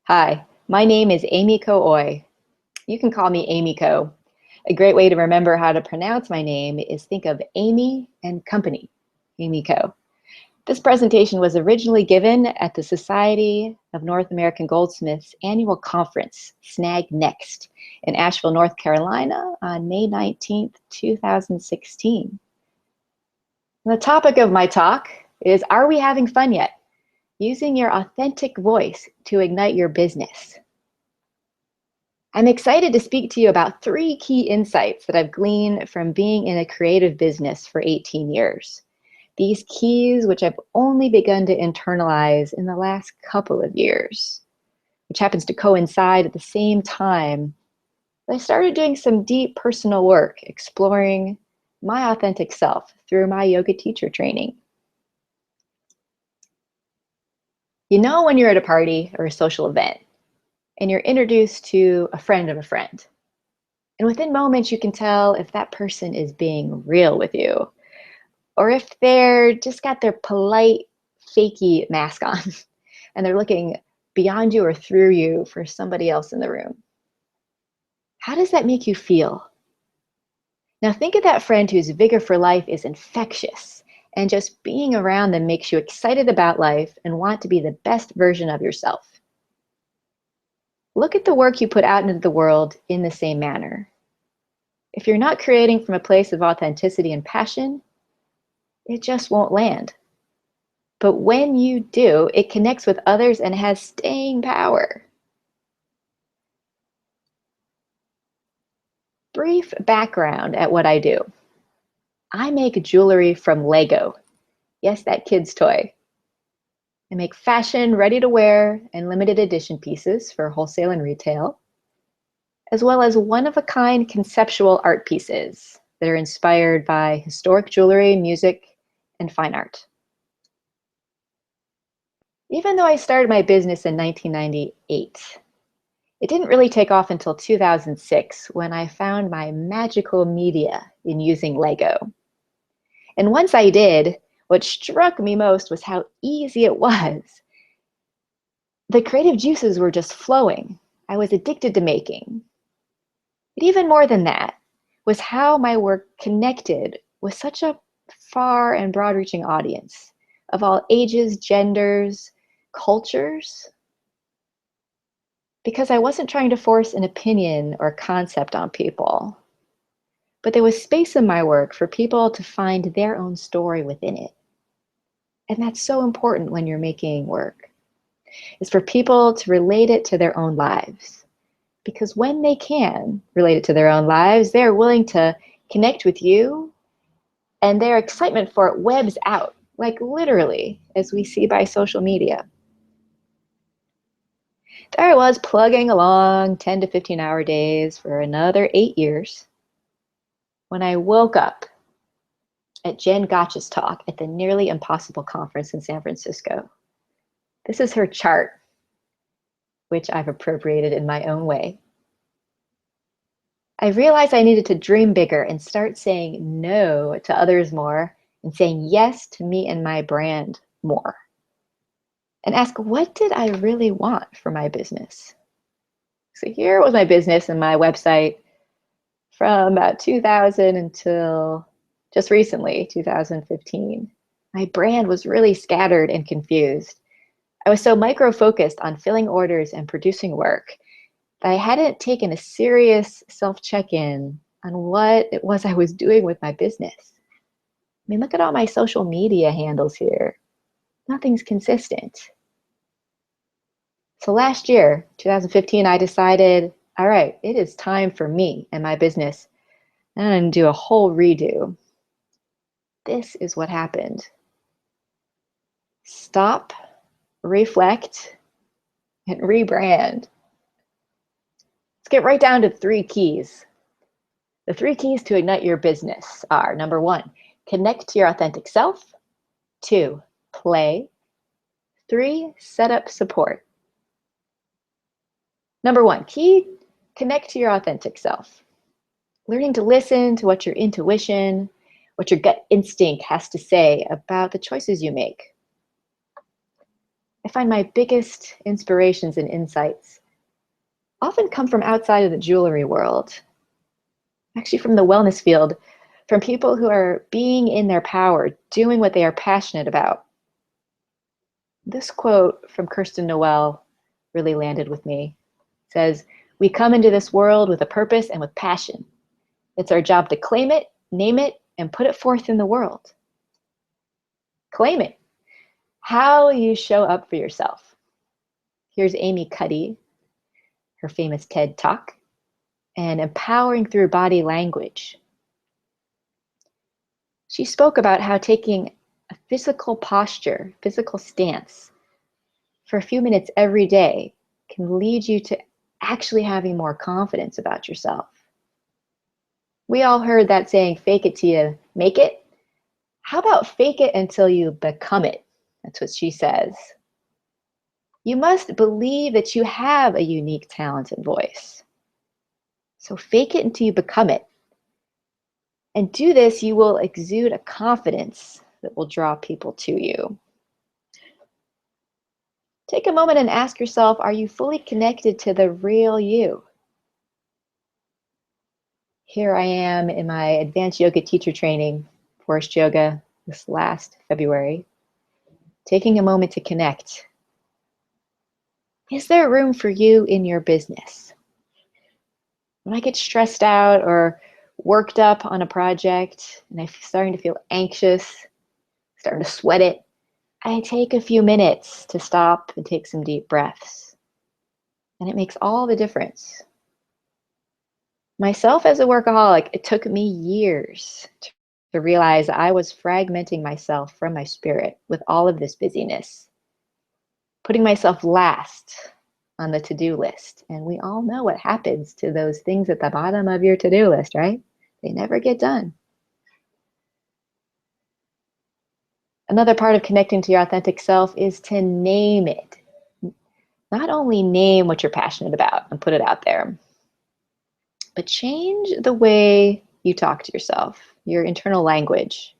Hi, my name is emiko-o. You can call me Emiko. A great way to remember how to pronounce my name is think of Amy and company, emiko. This presentation was originally given at the Society of North American Goldsmiths annual conference, SNAGnext, in Asheville, North Carolina on May 19th, 2016. The topic of my talk is, are we having fun yet? Using your authentic voice to ignite your business. I'm excited to speak to you about 3 key insights that I've gleaned from being in a creative business for 18 years. These keys, which I've only begun to internalize in the last couple of years, which happens to coincide at the same time that I started doing some deep personal work, exploring my authentic self through my yoga teacher training. You know when you're at a party or a social event, and you're introduced to a friend of a friend. And within moments, you can tell if that person is being real with you, or if they're just got their polite, fakey mask on, and they're looking beyond you or through you for somebody else in the room. How does that make you feel? Now think of that friend whose vigor for life is infectious, and just being around them makes you excited about life and want to be the best version of yourself. Look at the work you put out into the world in the same manner. If you're not creating from a place of authenticity and passion, it just won't land. But when you do, it connects with others and has staying power. Brief background at what I do. I make jewelry from Lego. Yes, that kid's toy. I make fashion, ready to wear, and limited edition pieces for wholesale and retail, as well as one-of-a-kind conceptual art pieces that are inspired by historic jewelry, music, and fine art. Even though I started my business in 1998, it didn't really take off until 2006 when I found my magical media in using Lego. And once I did, what struck me most was how easy it was. The creative juices were just flowing. I was addicted to making. But even more than that was how my work connected with such a far and broad-reaching audience of all ages, genders, cultures, because I wasn't trying to force an opinion or concept on people, but there was space in my work for people to find their own story within it. And that's so important when you're making work, is for people to relate it to their own lives. Because when they can relate it to their own lives, they're willing to connect with you, and their excitement for it webs out, like literally, as we see by social media. There I was plugging along 10 to 15-hour days for another 8 years when I woke up at Jen Gotch's talk at the Nearly Impossible conference in San Francisco. This is her chart, which I've appropriated in my own way. I realized I needed to dream bigger and start saying no to others more and saying yes to me and my brand more. And ask, what did I really want for my business? So here was my business and my website from about 2000 until just recently, 2015. My brand was really scattered and confused. I was so micro-focused on filling orders and producing work that I hadn't taken a serious self-check-in on what it was I was doing with my business. I mean, look at all my social media handles here. Nothing's consistent. So last year, 2015, I decided, all right, it is time for me and my business. I'm going to do a whole redo. This is what happened. Stop, reflect, and rebrand. Let's get right down to 3 keys. The 3 keys to ignite your business are, number 1, connect to your authentic self. 2, play. 3, set up support. Number 1, key, connect to your authentic self. Learning to listen to what your intuition, what your gut instinct has to say about the choices you make. I find my biggest inspirations and insights often come from outside of the jewelry world, actually from the wellness field, from people who are being in their power, doing what they are passionate about. This quote from Kirsten Noel really landed with me. It says, "We come into this world with a purpose and with passion. It's our job to claim it, name it, and put it forth in the world." Claim it. How you show up for yourself. Here's Amy Cuddy, her famous TED Talk, and empowering through body language. She spoke about how taking a physical posture, physical stance, for a few minutes every day can lead you to actually having more confidence about yourself. We all heard that saying, fake it till you make it. How about fake it until you become it? That's what she says. You must believe that you have a unique talent and voice. So fake it until you become it. And do this, you will exude a confidence that will draw people to you. Take a moment and ask yourself, are you fully connected to the real you? Here I am in my advanced yoga teacher training, Forest Yoga, this last February, taking a moment to connect. Is there room for you in your business? When I get stressed out or worked up on a project and I'm starting to feel anxious, starting to sweat it, I take a few minutes to stop and take some deep breaths. And it makes all the difference. Myself as a workaholic, it took me years to realize I was fragmenting myself from my spirit with all of this busyness, putting myself last on the to-do list. And we all know what happens to those things at the bottom of your to-do list, right? They never get done. Another part of connecting to your authentic self is to name it. Not only name what you're passionate about and put it out there, but change the way you talk to yourself, your internal language.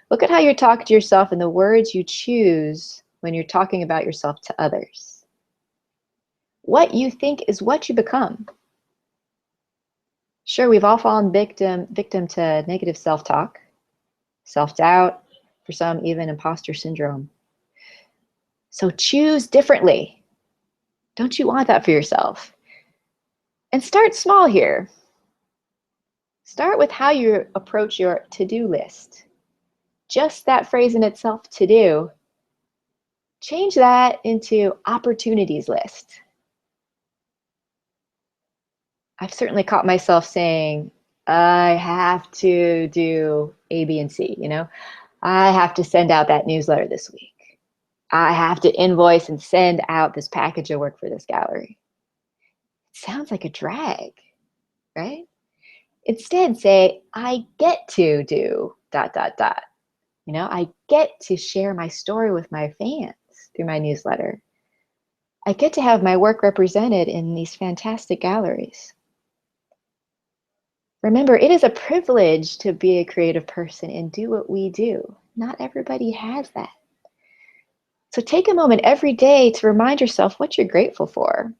Look at how you talk to yourself and the words you choose when you're talking about yourself to others. What you think is what you become. Sure, we've all fallen victim to negative self-talk, self-doubt, for some even imposter syndrome. So choose differently. Don't you want that for yourself? And start small here. Start with how you approach your to-do list. Just that phrase in itself, to do. Change that into opportunities list. I've certainly caught myself saying, I have to do A, B, and C, I have to send out that newsletter this week. I have to invoice and send out this package of work for this gallery. It sounds like a drag, right? Instead, say, I get to do ... I get to share my story with my fans through my newsletter. I get to have my work represented in these fantastic galleries. Remember, it is a privilege to be a creative person and do what we do. Not everybody has that. So take a moment every day to remind yourself what you're grateful for.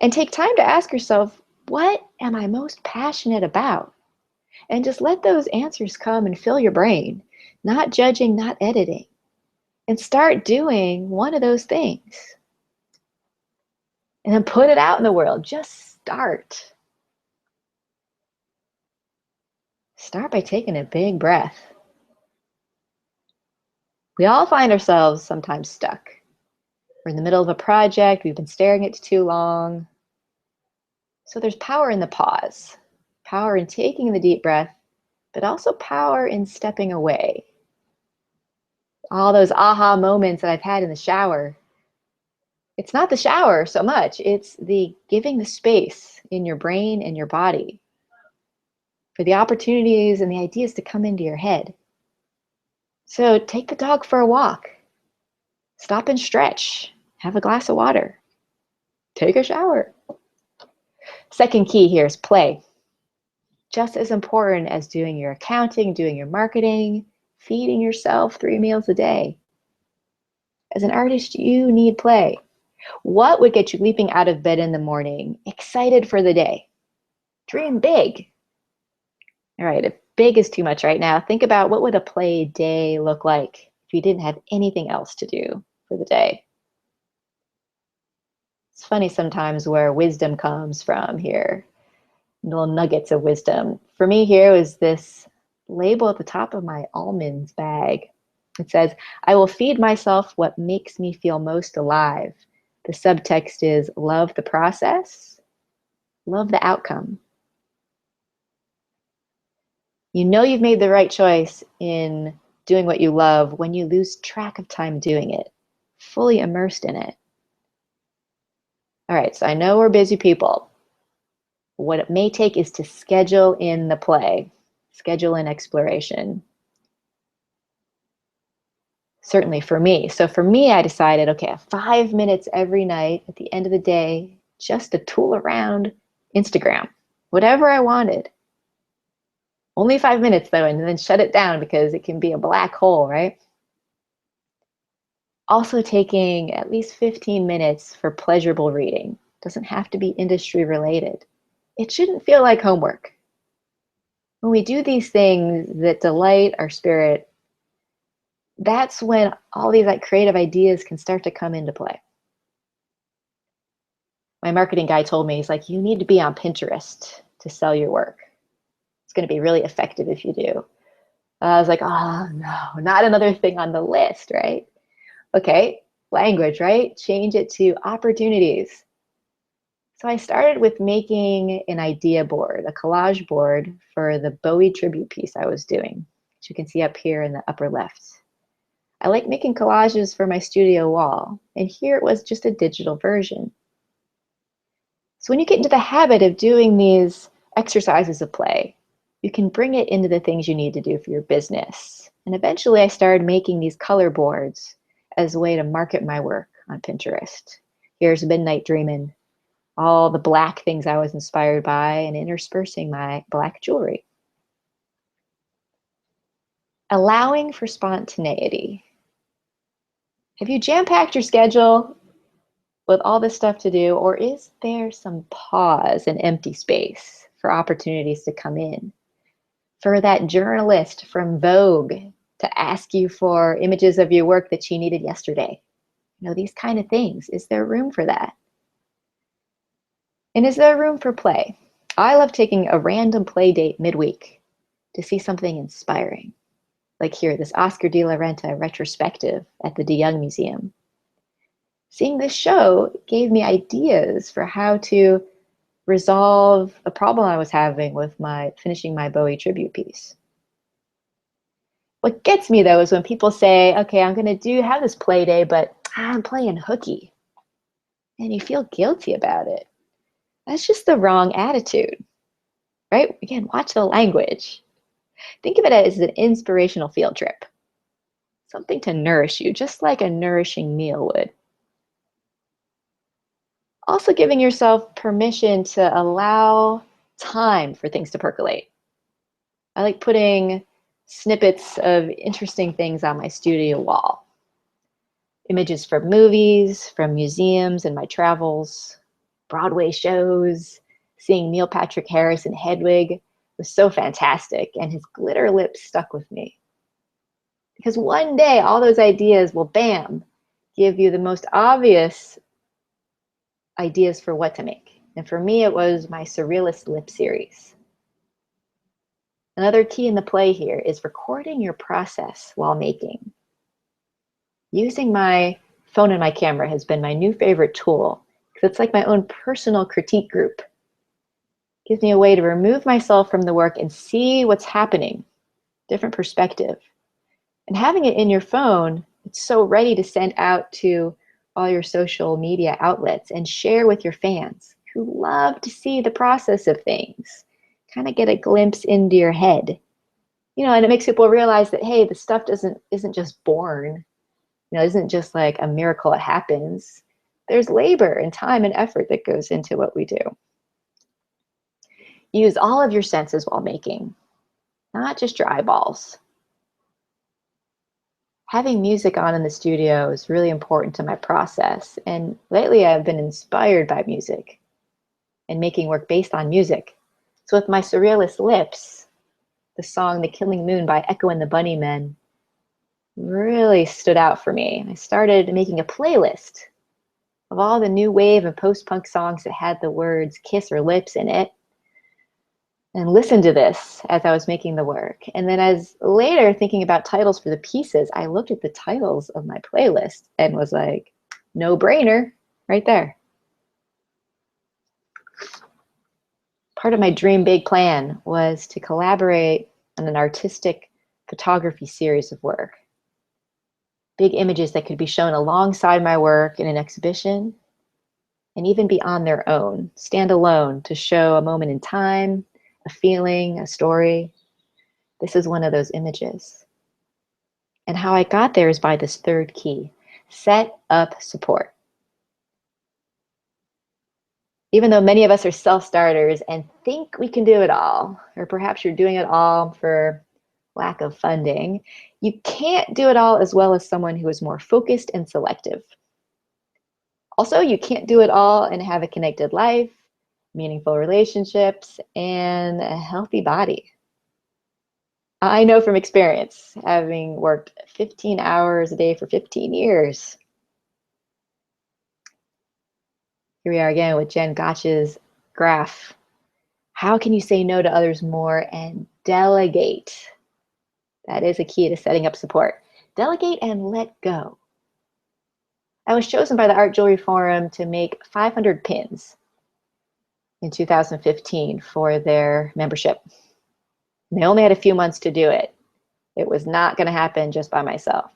And take time to ask yourself, what am I most passionate about? And just let those answers come and fill your brain, not judging, not editing. And start doing one of those things. And then put it out in the world. Just start. Start by taking a big breath. We all find ourselves sometimes stuck. We're in the middle of a project, we've been staring at it too long. So there's power in the pause, power in taking the deep breath, but also power in stepping away. All those aha moments that I've had in the shower, it's not the shower so much, it's the giving the space in your brain and your body for the opportunities and the ideas to come into your head. So take the dog for a walk. Stop and stretch. Have a glass of water. Take a shower. Second key here is play. Just as important as doing your accounting, doing your marketing, feeding yourself 3 meals a day. As an artist, you need play. What would get you leaping out of bed in the morning, excited for the day? Dream big. All right, if big is too much right now, think about what would a play day look like if you didn't have anything else to do for the day. It's funny sometimes where wisdom comes from here, little nuggets of wisdom. For me here was this label at the top of my almonds bag. It says, I will feed myself what makes me feel most alive. The subtext is love the process, love the outcome. You know you've made the right choice in doing what you love when you lose track of time doing it, fully immersed in it. All right, so I know we're busy people. What it may take is to schedule in the play, schedule in exploration. Certainly for me. So for me, I decided, okay, 5 minutes every night at the end of the day, just to tool around Instagram, whatever I wanted. Only 5 minutes though, and then shut it down because it can be a black hole, right? Also taking at least 15 minutes for pleasurable reading. Doesn't have to be industry related. It shouldn't feel like homework. When we do these things that delight our spirit, that's when all these creative ideas can start to come into play. My marketing guy told me, he's like, you need to be on Pinterest to sell your work. It's going to be really effective if you do. I was like, oh no, not another thing on the list, right? Okay, language, right? Change it to opportunities. So I started with making an idea board, a collage board for the Bowie tribute piece I was doing, which you can see up here in the upper left. I like making collages for my studio wall, and here it was just a digital version. So when you get into the habit of doing these exercises of play, you can bring it into the things you need to do for your business. And eventually I started making these color boards as a way to market my work on Pinterest. Here's Midnight Dreamin', all the black things I was inspired by and interspersing my black jewelry. Allowing for spontaneity. Have you jam-packed your schedule with all this stuff to do, or is there some pause and empty space for opportunities to come in? For that journalist from Vogue to ask you for images of your work that she needed yesterday. You know, these kind of things. Is there room for that? And is there room for play? I love taking a random play date midweek to see something inspiring. Like here, this Oscar de la Renta retrospective at the De Young Museum. Seeing this show gave me ideas for how to resolve a problem I was having with finishing my Bowie tribute piece. What gets me though is when people say, okay, I'm going to have this play day, but I'm playing hooky. And you feel guilty about it. That's just the wrong attitude, right? Again, watch the language. Think of it as an inspirational field trip. Something to nourish you, just like a nourishing meal would. Also giving yourself permission to allow time for things to percolate. I like putting snippets of interesting things on my studio wall. Images from movies, from museums and my travels, Broadway shows, seeing Neil Patrick Harris in Hedwig was so fantastic, and his glitter lips stuck with me. Because one day all those ideas will, bam, give you the most obvious ideas for what to make. And for me, it was my Surrealist Lip series. Another key in the play here is recording your process while making. Using my phone and my camera has been my new favorite tool because it's like my own personal critique group. It gives me a way to remove myself from the work and see what's happening, different perspective. And having it in your phone, it's so ready to send out to all your social media outlets and share with your fans who love to see the process of things, kind of get a glimpse into your head. You know, and it makes people realize that, hey, the stuff isn't just born. You know, it isn't just like a miracle, it happens. There's labor and time and effort that goes into what we do. Use all of your senses while making, not just your eyeballs. Having music on in the studio is really important to my process, and lately I've been inspired by music and making work based on music. So with my Surrealist Lips, the song The Killing Moon by Echo and the Bunnymen really stood out for me. I started making a playlist of all the new wave and post-punk songs that had the words kiss or lips in it, and listened to this as I was making the work. And then as later thinking about titles for the pieces, I looked at the titles of my playlist and was like, no brainer right there. Part of my dream big plan was to collaborate on an artistic photography series of work. Big images that could be shown alongside my work in an exhibition and even be on their own, stand alone to show a moment in time, a feeling, a story. This is one of those images. And how I got there is by this third key: set up support. Even though many of us are self-starters and think we can do it all, or perhaps you're doing it all for lack of funding, you can't do it all as well as someone who is more focused and selective. Also, you can't do it all and have a connected life, meaningful relationships, and a healthy body. I know from experience, having worked 15 hours a day for 15 years. Here we are again with Jen Gotch's graph. How can you say no to others more and delegate? That is a key to setting up support. Delegate and let go. I was chosen by the Art Jewelry Forum to make 500 pins in 2015 for their membership. And they only had a few months to do it. It was not going to happen just by myself.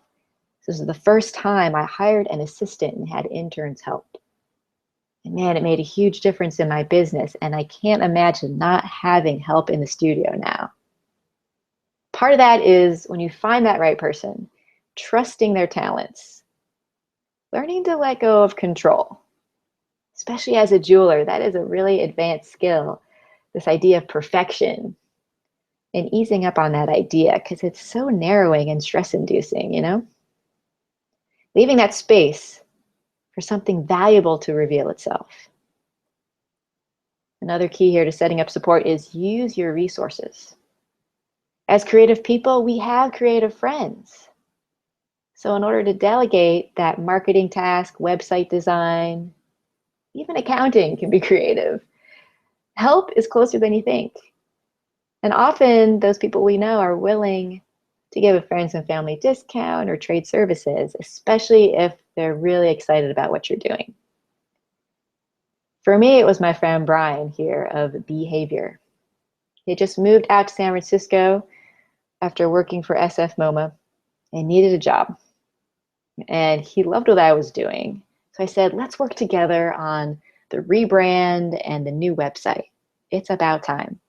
This is the first time I hired an assistant and had interns help. And man, it made a huge difference in my business, and I can't imagine not having help in the studio now. Part of that is when you find that right person, trusting their talents, learning to let go of control. Especially as a jeweler, that is a really advanced skill, this idea of perfection, and easing up on that idea because it's so narrowing and stress-inducing, you know? Leaving that space for something valuable to reveal itself. Another key here to setting up support is use your resources. As creative people, we have creative friends. So in order to delegate that marketing task, website design, even accounting can be creative. Help is closer than you think. And often those people we know are willing to give a friends and family discount or trade services, especially if they're really excited about what you're doing. For me, it was my friend Brian here of Behavior. He had just moved out to San Francisco after working for SF MoMA and needed a job. And he loved what I was doing. So I said, let's work together on the rebrand and the new website. It's about time.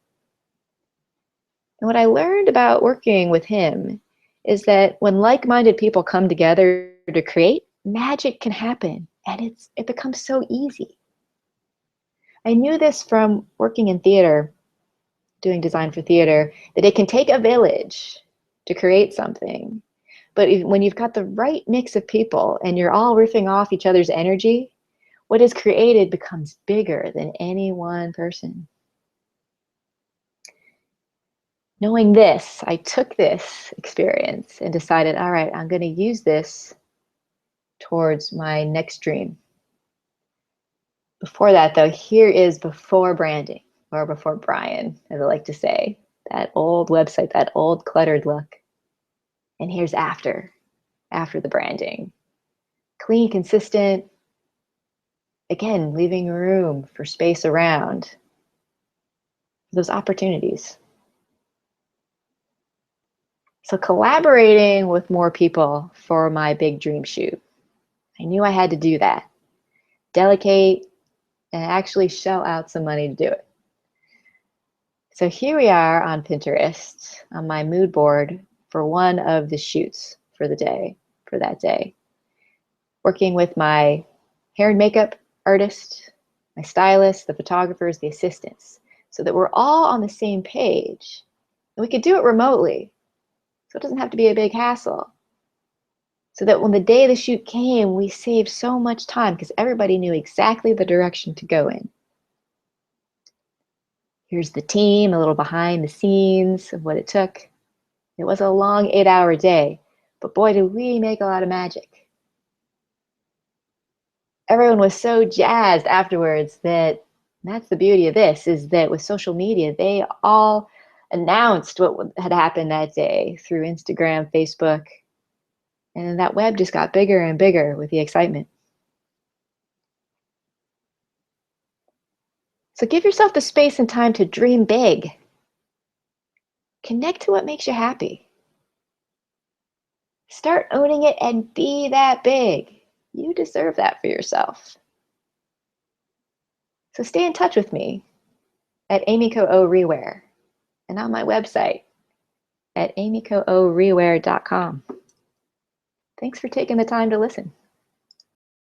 And what I learned about working with him is that when like-minded people come together to create, magic can happen, and it becomes so easy. I knew this from working in theater, doing design for theater, that it can take a village to create something. But when you've got the right mix of people and you're all riffing off each other's energy, what is created becomes bigger than any one person. Knowing this, I took this experience and decided, all right, I'm going to use this towards my next dream. Before that, though, here is before branding, or before Brian, as I like to say, that old website, that old cluttered look. And here's after the branding. Clean, consistent, again, leaving room for space around those opportunities. So collaborating with more people for my big dream shoot. I knew I had to do that. Delegate and actually shell out some money to do it. So here we are on Pinterest on my mood board for one of the shoots for the day, for that day. Working with my hair and makeup artist, my stylist, the photographers, the assistants, so that we're all on the same page. And we could do it remotely, so it doesn't have to be a big hassle. so that when the day of the shoot came, we saved so much time because everybody knew exactly the direction to go in. Here's the team, a little behind the scenes of what it took. It was a long 8-hour day, but boy, did we make a lot of magic. Everyone was so jazzed afterwards that that's the beauty of this, is that with social media, they all announced what had happened that day through Instagram, Facebook, and that web just got bigger and bigger with the excitement. So give yourself the space and time to dream big. Connect to what makes you happy. Start owning it and be that big. You deserve that for yourself. So stay in touch with me at emiko-o reware and on my website at emiko-o reware.com. Thanks for taking the time to listen.